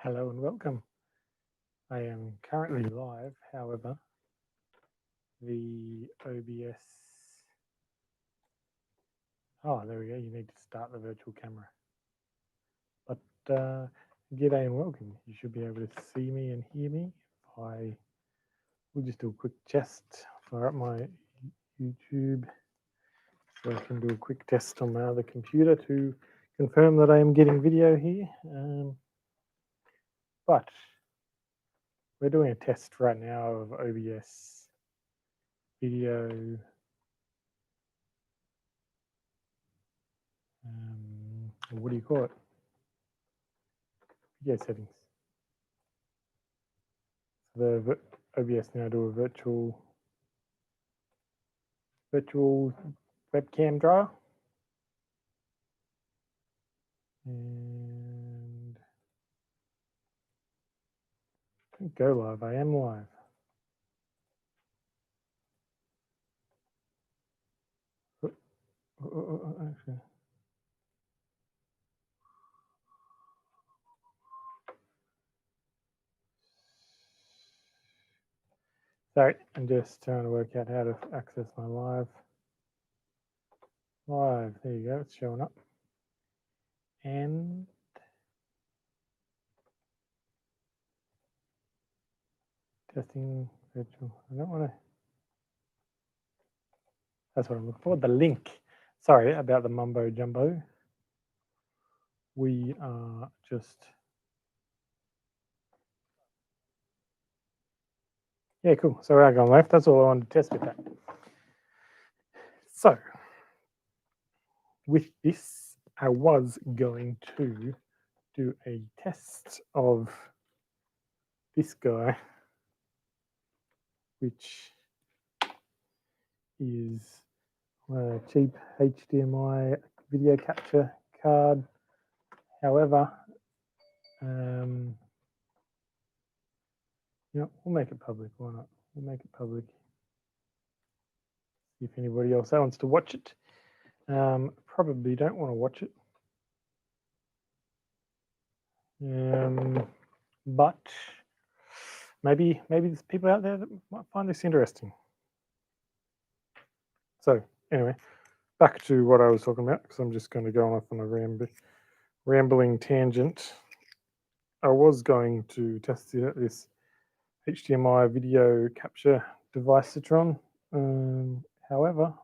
Hello and welcome. I am currently live, however, the OBS. Oh, there we go. You need to start the virtual camera. But g'day and welcome. You should be able to see me and hear me. We'll just do a quick test. Fire up my YouTube so I can do a quick test on my other computer to confirm that I am getting video here. But we're doing a test right now of OBS video. What do you call it? Video settings. So the OBS now do a virtual webcam draw. And go live. I am live. Actually. Sorry, I'm just trying to work out how to access my live. There you go, it's showing up. And testing virtual. I don't want to. That's what I'm looking for. The link. Sorry about the mumbo jumbo. We are just. Yeah, cool. So we're going left. That's all I wanted to test with that. So with this, I was going to do a test of this guy, which is a cheap HDMI video capture card. However, we'll make it public. Why not? We'll make it public. See if anybody else wants to watch it. Probably don't want to watch it. But maybe there's people out there that might find this interesting. So anyway, back to what I was talking about, because I'm just going to go off on a rambling tangent. I was going to test this HDMI video capture device Citron. However,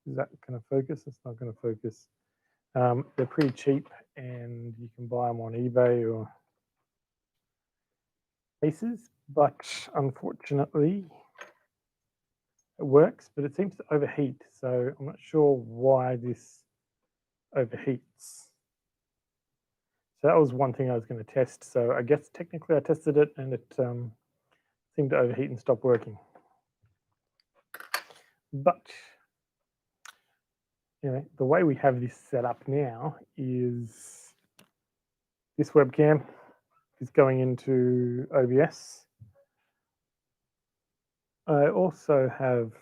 is that going to focus? It's not going to focus. They're pretty cheap, and you can buy them on eBay or places, but unfortunately it works, but it seems to overheat. So I'm not sure why this overheats. So that was one thing I was going to test. So I guess technically I tested it and it seemed to overheat and stop working. But anyway, the way we have this set up now is this webcam is going into OBS. I also have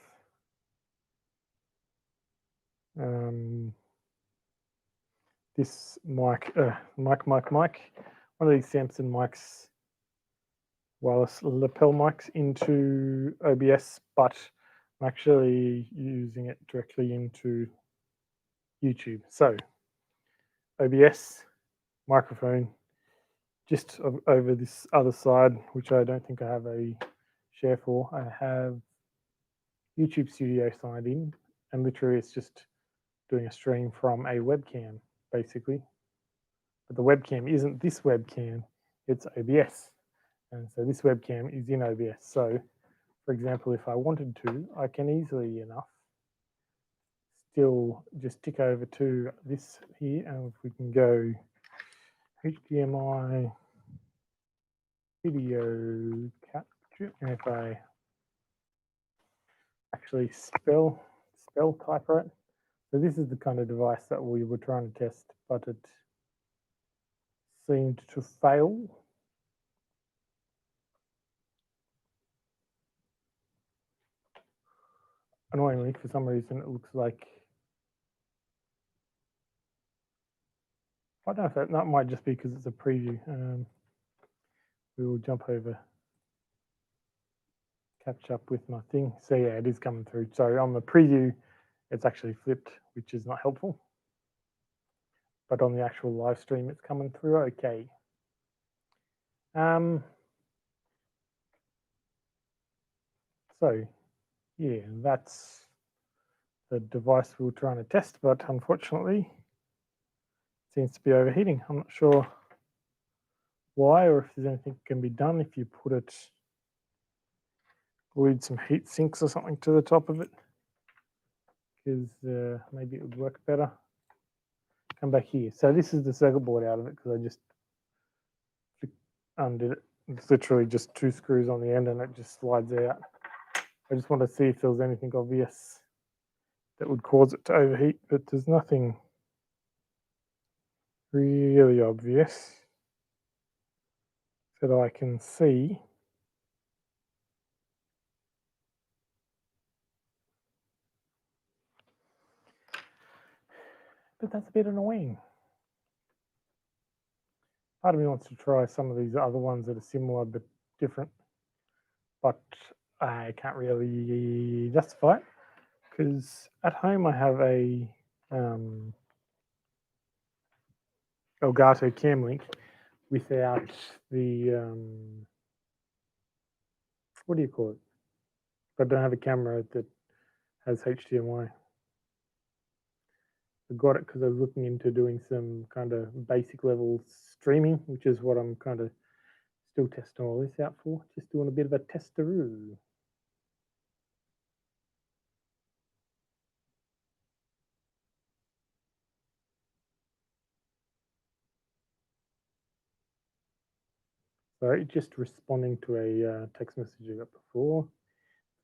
this mic, one of these Samson mics, wireless lapel mics into OBS, but I'm actually using it directly into YouTube. So OBS, microphone, just over this other side, which I don't think I have a share for. I have YouTube Studio signed in, and literally it's just doing a stream from a webcam, basically. But the webcam isn't this webcam, it's OBS. And so this webcam is in OBS. So, for example, if I wanted to, I can easily enough still just tick over to this here, and if we can go HDMI video capture, and if I actually spell type right. So this is the kind of device that we were trying to test, but it seemed to fail. Annoyingly, for some reason, it looks like, I don't know if that might just be because it's a preview. we will jump over, catch up with my thing. So yeah, it is coming through. So on the preview, it's actually flipped, which is not helpful. But on the actual live stream, it's coming through okay. So yeah, that's the device we were trying to test, but unfortunately, it seems to be overheating. I'm not sure why, or if there's anything that can be done if you put it, glued some heat sinks or something to the top of it, because maybe it would work better. Come back here. So this is the circuit board out of it, because I just undid it. It's literally just 2 screws on the end and it just slides out. I just want to see if there was anything obvious that would cause it to overheat, but there's nothing really obvious that I can see. But that's a bit annoying. Part of me wants to try some of these other ones that are similar but different, but I can't really justify it, because at home I have a Elgato Camlink without the what do you call it? I don't have a camera that has HDMI. I got it because I was looking into doing some kind of basic level streaming, which is what I'm kind of still testing all this out for. Just doing a bit of a testeroo. Sorry, just responding to a text message I got before. A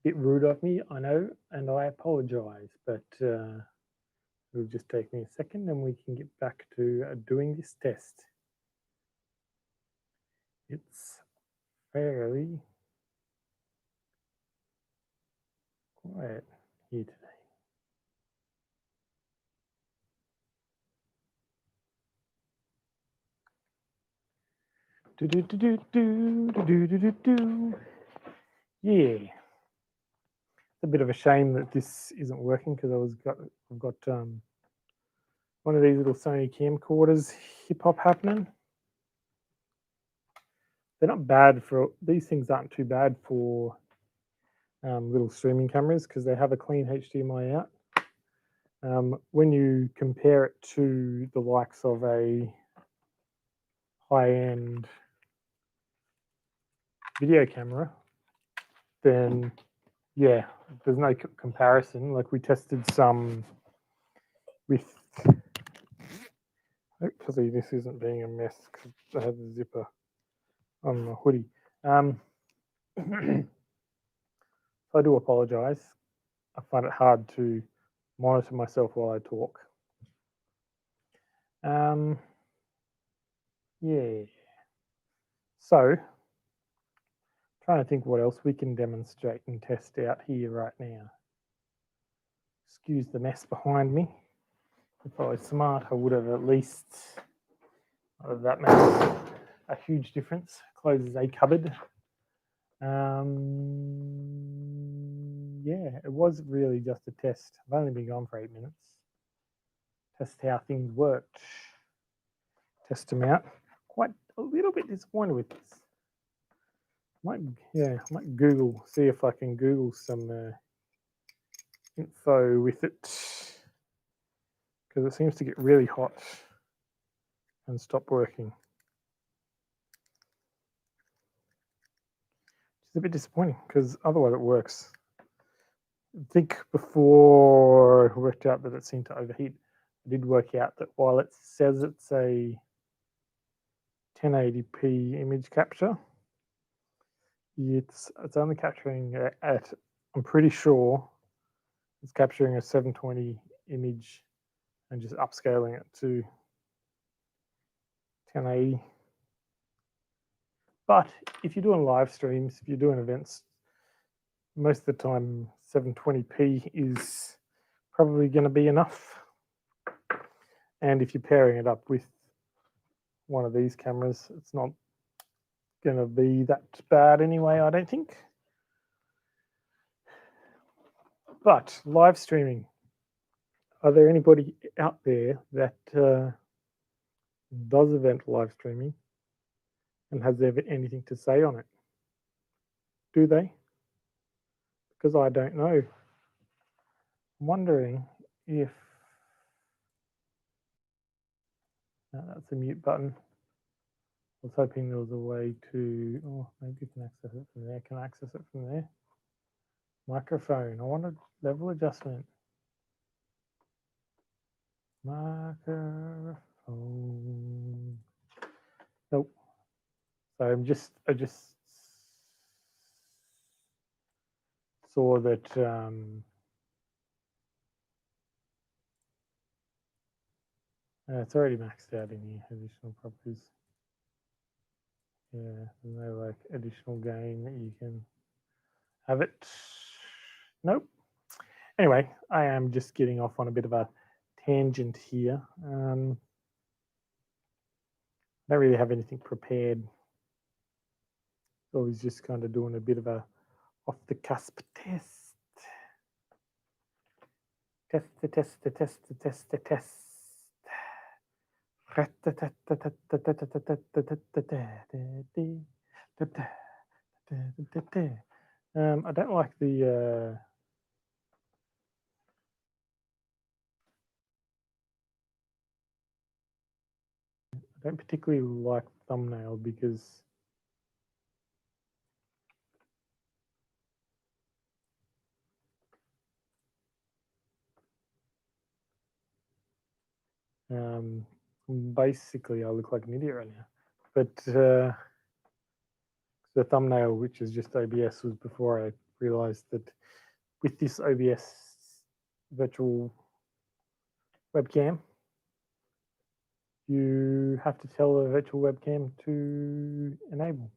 bit rude of me, I know, and I apologize, but it'll just take me a second and we can get back to doing this test. It's fairly quiet here today. Yeah, it's a bit of a shame that this isn't working, because I've got one of these little Sony camcorders hip hop happening. They're not bad for, these things aren't too bad for little streaming cameras, because they have a clean HDMI out. When you compare it to the likes of a high-end video camera, then yeah, there's no comparison. Like we tested some with, hopefully this isn't being a mess because I had the zipper on my hoodie. I do apologize. I find it hard to monitor myself while I talk. Yeah. So, trying to think what else we can demonstrate and test out here right now. Excuse the mess behind me. If I was smart, I would have at least, that makes a huge difference. Closes a cupboard. Yeah, it was really just a test. I've only been gone for 8 minutes. Test how things worked. Test them out. Quite a little bit disappointed with this. I might Google, see if I can Google some info with it, because it seems to get really hot and stop working. Which is a bit disappointing, because otherwise it works. I think before I worked out that it seemed to overheat, I did work out that while it says it's a 1080p image capture, it's only capturing at, I'm pretty sure it's capturing a 720 image and just upscaling it to 1080. But if you're doing live streams, if you're doing events, most of the time 720p is probably going to be enough. And if you're pairing it up with one of these cameras, it's not going to be that bad anyway, I don't think. But live streaming. Are there anybody out there that does event live streaming and has anything to say on it? Do they? Because I don't know. I'm wondering if that's a mute button. I was hoping there was a way to, oh, maybe you can access it from there. Can I access it from there? Microphone. I wanted level adjustment. Microphone. Nope. So I just saw that it's already maxed out in here, additional properties. Yeah, there's no like additional gain that you can have it. Nope. Anyway, I am just getting off on a bit of a tangent here. I don't really have anything prepared. So I was just kind of doing a bit of a off the cusp test. Test. I don't like the I don't particularly like thumbnail because basically I look like an idiot right now. But the thumbnail, which is just OBS, was before I realized that with this OBS virtual webcam, you have to tell the virtual webcam to enable.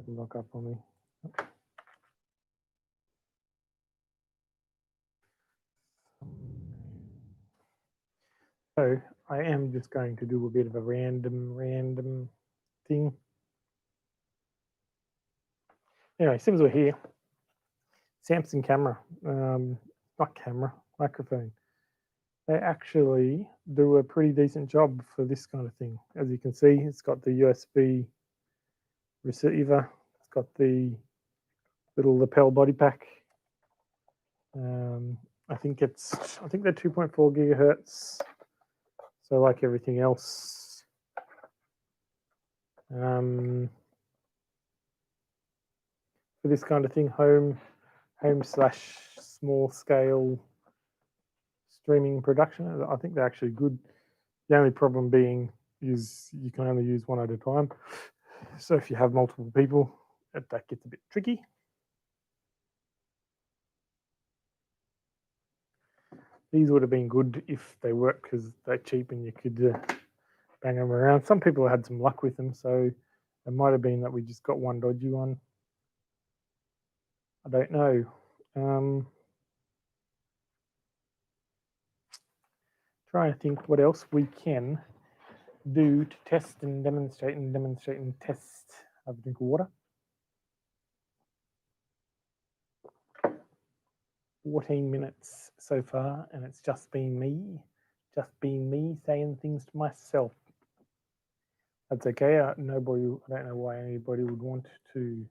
Lock up on me. So I am just going to do a bit of a random thing. Anyway, since we're here, Samsung camera, not camera, microphone. They actually do a pretty decent job for this kind of thing. As you can see, it's got the USB receiver. It's got the little lapel body pack. I think they're 2.4 gigahertz. So like everything else, for this kind of thing, home / small scale streaming production, I think they're actually good. The only problem being is you can only use one at a time. So if you have multiple people, that gets a bit tricky. These would have been good if they work because they're cheap and you could bang them around. Some people had some luck with them, so it might have been that we just got one dodgy one. I don't know. Trying to think what else we can do to test and demonstrate and test. Have a drink of water. 14 minutes so far, and it's just been me saying things to myself. That's okay. I don't know why anybody would want to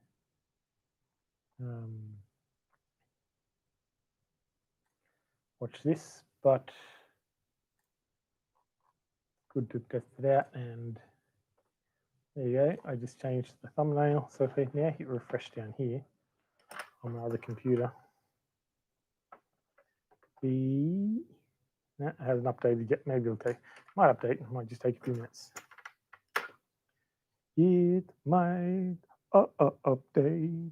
watch this, but good to test it out. And there you go. I just changed the thumbnail. So if I now hit refresh down here on my other computer, that hasn't updated yet. Maybe it'll might update. It might just take a few minutes. It might update.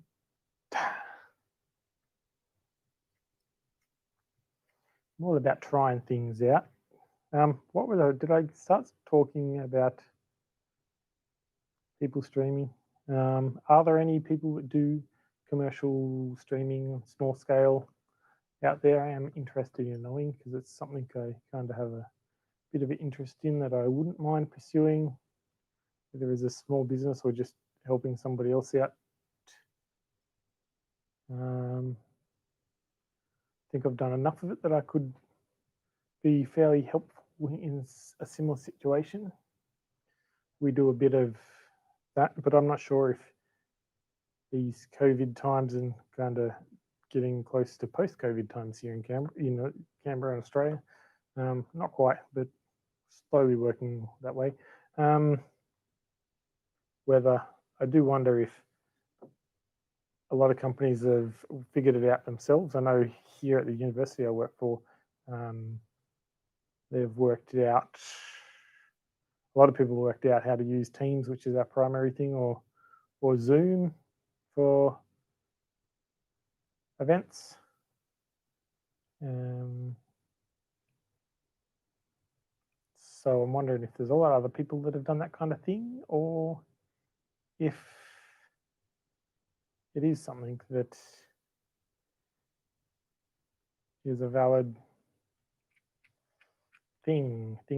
I'm all about trying things out. What were did I start talking about people streaming? Are there any people that do commercial streaming, small scale out there? I am interested in knowing, because it's something I kind of have a bit of an interest in that I wouldn't mind pursuing, whether as a small business or just helping somebody else out. I think I've done enough of it that I could be fairly helpful in a similar situation. We do a bit of that, but I'm not sure if these COVID times and kind of getting close to post-COVID times here in Canberra and Australia. Not quite, but slowly working that way. Whether I do wonder if a lot of companies have figured it out themselves. I know here at the university I work for, they've worked it out. A lot of people worked out how to use Teams, which is our primary thing, or Zoom for events. So I'm wondering if there's a lot of other people that have done that kind of thing, or if it is something that is a valid thing. It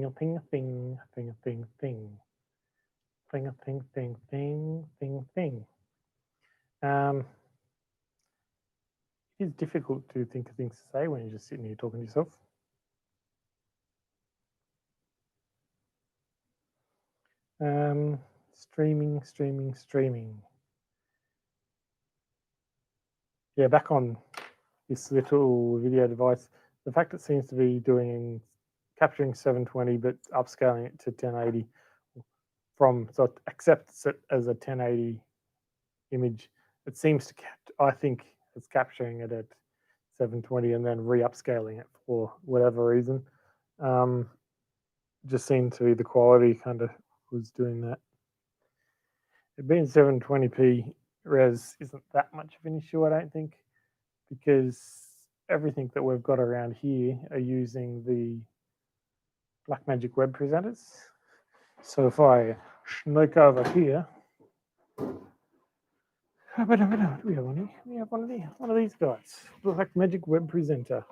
is difficult to think of things to say when you're just sitting here talking to yourself. Streaming. Yeah, back on this little video device, the fact it seems to be capturing 720 but upscaling it to 1080 so it accepts it as a 1080 image. It seems to I think it's capturing it at 720 and then re-upscaling it for whatever reason. Just seemed to be the quality kind of was doing that. It being 720p res isn't that much of an issue, I don't think, because everything that we've got around here are using the Blackmagic web presenters. So if I sneak over here, we have one of these guys, Blackmagic web presenter.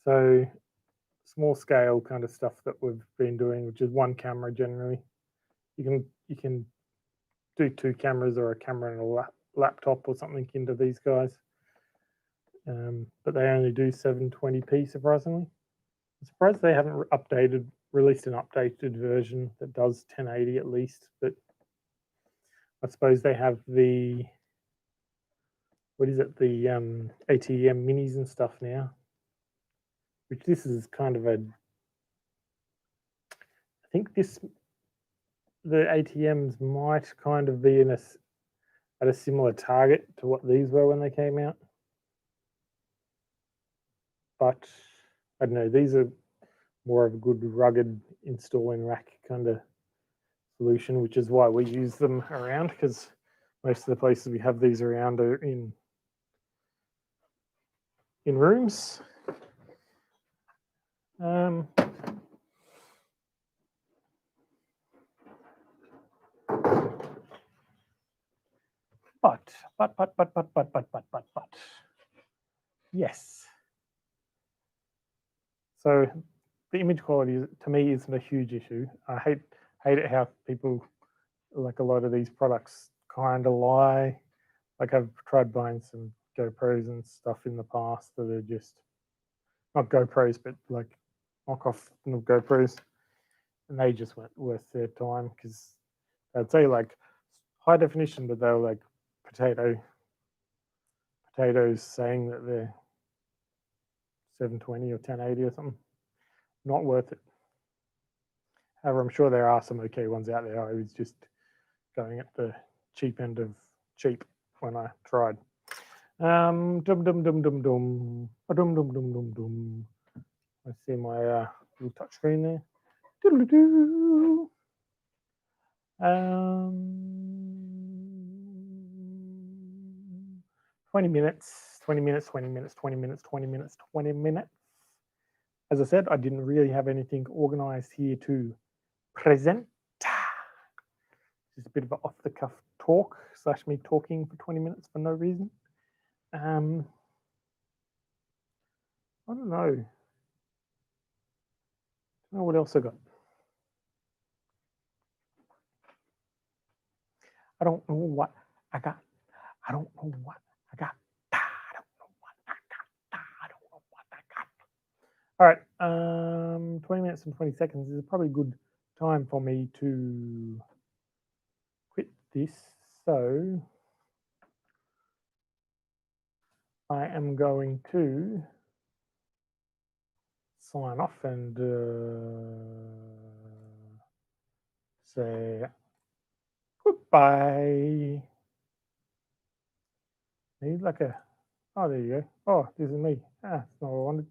So small scale kind of stuff that we've been doing, which is one camera generally. You can do two cameras or a camera and a laptop or something into these guys, but they only do 720p. Surprisingly, I'm surprised they haven't released an updated version that does 1080 at least. But I suppose they have the the ATM minis and stuff now, which this is kind of I think the ATMs might kind of be at a similar target to what these were when they came out. But I don't know, these are more of a good rugged installing rack kind of solution, which is why we use them around, because most of the places we have these around are in rooms. But yes. So the image quality to me isn't a huge issue. I hate it how people, like a lot of these products, kind of lie. Like I've tried buying some GoPros and stuff in the past that are just not GoPros, but like knockoff GoPros, and they just weren't worth their time, because they'd say like high definition, but they were like potatoes saying that they're 720 or 1080 or something. Not worth it. However, I'm sure there are some okay ones out there. I was just going at the cheap end of cheap when I tried. I see my little touch screen there. 20 minutes. As I said, I didn't really have anything organized here to present. just a bit of an off the cuff talk / me talking for 20 minutes for no reason. I don't know. What else I got? I don't know what I got. I don't know what I got. I don't know what I got. I don't know what I got. All right. 20 minutes and 20 seconds is probably a good time for me to quit this. So I am going to sign off and say goodbye. Need like a, oh, there you go. Oh, this is me. That's not what I wanted.